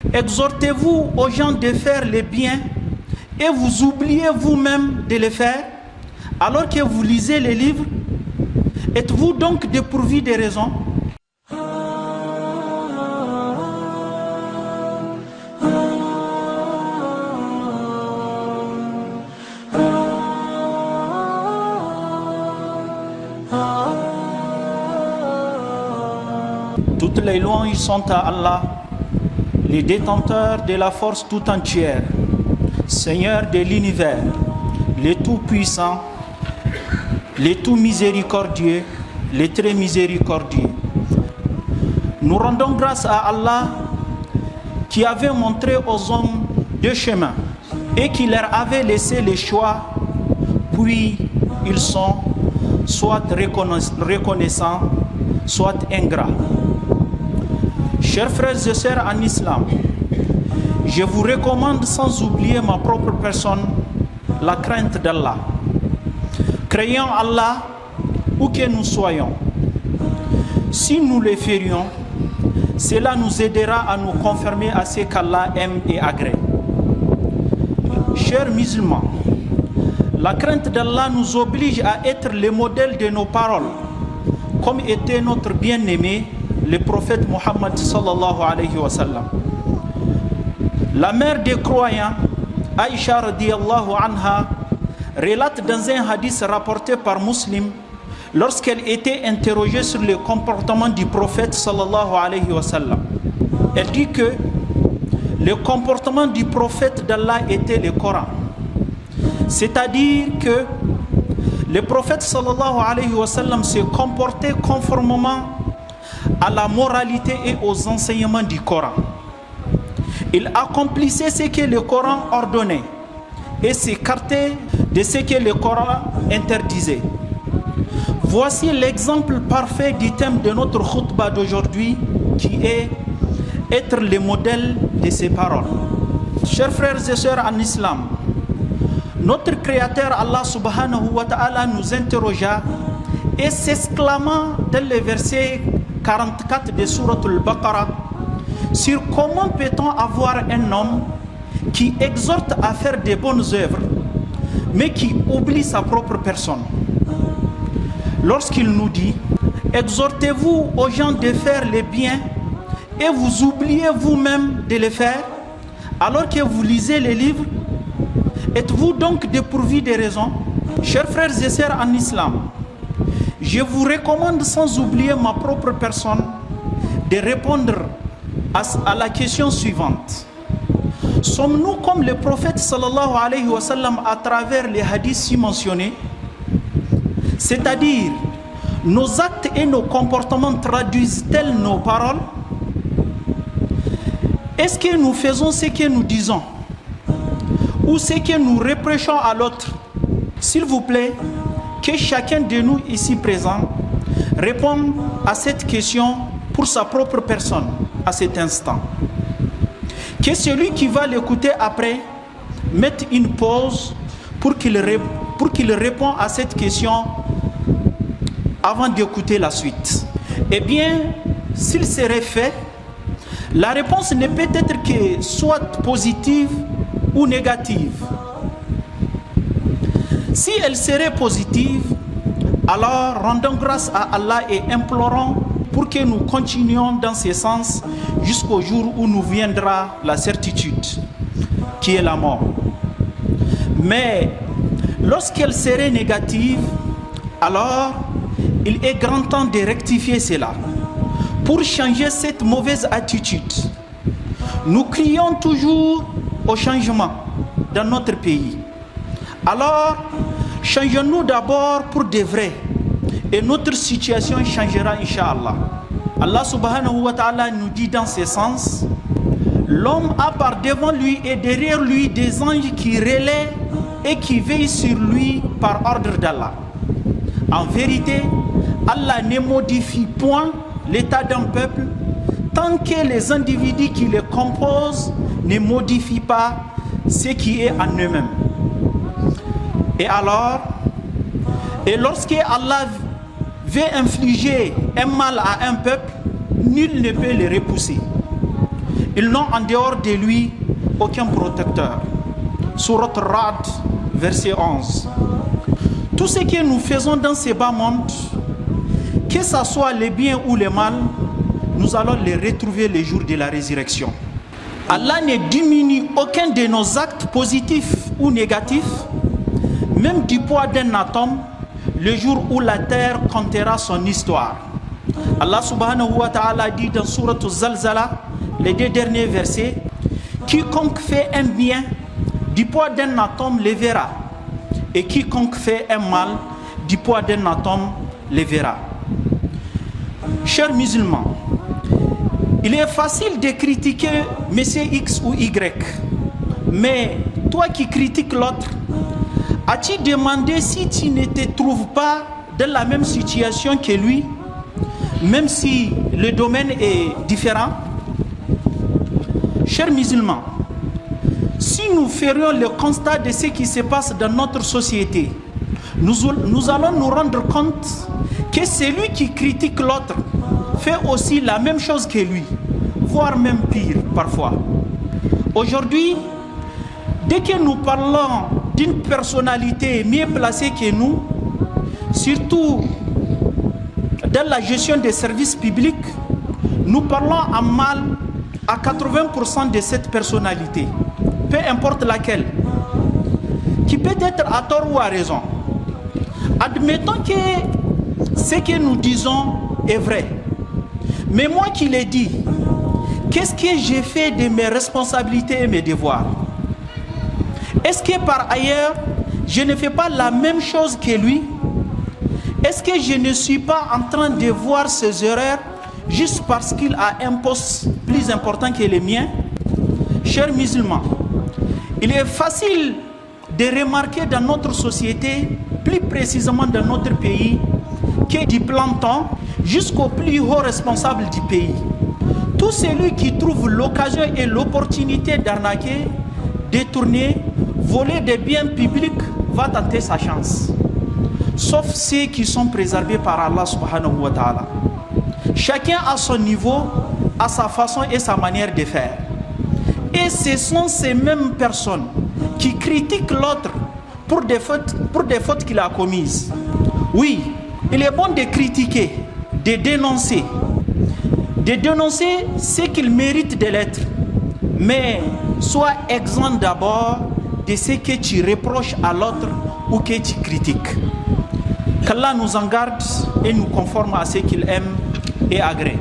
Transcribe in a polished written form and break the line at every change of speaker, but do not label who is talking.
Exhortez-vous aux gens de faire les biens et vous oubliez vous-même de les faire alors que vous lisez les livres. Êtes-vous donc dépourvu de raison? Toutes les louanges sont à Allah, le détenteur de la force tout entière, Seigneur de l'univers, le tout-puissant, le tout miséricordieux, le très miséricordieux. Nous rendons grâce à Allah qui avait montré aux hommes deux chemins et qui leur avait laissé le choix, puis ils sont soit reconnaissants, soit ingrats. Chers frères et sœurs en islam, je vous recommande sans oublier ma propre personne la crainte d'Allah. Craignons Allah où que nous soyons. Si nous le ferions, cela nous aidera à nous conformer à ce qu'Allah aime et agrée. Chers musulmans, la crainte d'Allah nous oblige à être le modèle de nos paroles, comme était notre bien-aimé, le prophète Mohammed sallallahu alayhi wa sallam. La mère des croyants, Aïcha radiyallahu anha, relate dans un hadith rapporté par Muslim, lorsqu'elle était interrogée sur le comportement du prophète sallallahu alayhi wa sallam. Elle dit que le comportement du prophète d'Allah était le Coran. C'est-à-dire que le prophète sallallahu alayhi wa sallam se comportait conformément à la moralité et aux enseignements du Coran. Il accomplissait ce que le Coran ordonnait et s'écartait de ce que le Coran interdisait. Voici l'exemple parfait du thème de notre khutbah d'aujourd'hui, qui est être le modèle de ces paroles. Chers frères et sœurs en islam, notre Créateur Allah subhanahu wa ta'ala nous interrogea et s'exclamant dans le verset 44 de Sourate al-Baqarah sur comment peut-on avoir un homme qui exhorte à faire de bonnes œuvres mais qui oublie sa propre personne. Lorsqu'il nous dit exhortez-vous aux gens de faire les biens et vous oubliez vous-même de les faire alors que vous lisez les livres, êtes-vous donc dépourvu de raison? Chers frères et sœurs en islam, je vous recommande sans oublier ma propre personne de répondre à la question suivante. Sommes-nous comme le prophète sallallahu alayhi wa sallam à travers les hadiths si mentionnés? C'est-à-dire, nos actes et nos comportements traduisent-ils nos paroles? Est-ce que nous faisons ce que nous disons ou ce que nous reprochons à l'autre? S'il vous plaît, que chacun de nous ici présent réponde à cette question pour sa propre personne à cet instant. Que celui qui va l'écouter après mette une pause pour qu'il réponde à cette question avant d'écouter la suite. Eh bien, s'il serait fait, la réponse ne peut être que soit positive ou négative. Si elle serait positive, alors rendons grâce à Allah et implorons pour que nous continuions dans ce sens jusqu'au jour où nous viendra la certitude, qui est la mort. Mais lorsqu'elle serait négative, alors il est grand temps de rectifier cela pour changer cette mauvaise attitude. Nous crions toujours au changement dans notre pays. Alors, changeons-nous d'abord pour de vrai et notre situation changera, Inch'Allah. Allah subhanahu wa ta'ala nous dit dans ce sens: l'homme a par devant lui et derrière lui des anges qui relaient et qui veillent sur lui par ordre d'Allah. En vérité, Allah ne modifie point l'état d'un peuple tant que les individus qui le composent ne modifient pas ce qui est en eux-mêmes. Et alors, lorsque Allah veut infliger un mal à un peuple, nul ne peut le repousser. Ils n'ont en dehors de lui aucun protecteur. Sourate Ra'd, verset 11. Tout ce que nous faisons dans ce bas monde, que ce soit les biens ou les mal, nous allons les retrouver le jour de la résurrection. Allah ne diminue aucun de nos actes positifs ou négatifs, même du poids d'un atome, le jour où la terre comptera son histoire. Allah subhanahu wa ta'ala dit dans Sourate Zalzala, les 2 derniers versets, quiconque fait un bien, du poids d'un atome le verra, et quiconque fait un mal, du poids d'un atome le verra. Chers musulmans, il est facile de critiquer monsieur X ou Y, mais toi qui critiques l'autre, as-tu demandé si tu ne te trouves pas dans la même situation que lui, même si le domaine est différent? Chers musulmans, si nous ferions le constat de ce qui se passe dans notre société, nous allons nous rendre compte que celui qui critique l'autre fait aussi la même chose que lui, voire même pire parfois. Aujourd'hui, dès que nous parlons d'une personnalité mieux placée que nous, surtout dans la gestion des services publics, nous parlons en mal à 80% de cette personnalité, peu importe laquelle, qui peut être à tort ou à raison. Admettons que ce que nous disons est vrai, mais moi qui l'ai dit, qu'est-ce que j'ai fait de mes responsabilités et mes devoirs? Est-ce que par ailleurs, je ne fais pas la même chose que lui? Est-ce que je ne suis pas en train de voir ses erreurs juste parce qu'il a un poste plus important que le mien? Chers musulmans, il est facile de remarquer dans notre société, plus précisément dans notre pays, que du planton jusqu'au plus haut responsable du pays, tout celui qui trouve l'occasion et l'opportunité d'arnaquer, détourner, voler des biens publics va tenter sa chance. Sauf ceux qui sont préservés par Allah subhanahu wa ta'ala. Chacun à son niveau, à sa façon et sa manière de faire. Et ce sont ces mêmes personnes qui critiquent l'autre pour des fautes qu'il a commises. Oui, il est bon de critiquer, de dénoncer ce qu'il mérite de l'être. Mais sois exempt d'abord de ce que tu reproches à l'autre ou que tu critiques. Qu'Allah nous en garde et nous conforme à ce qu'il aime et agrée.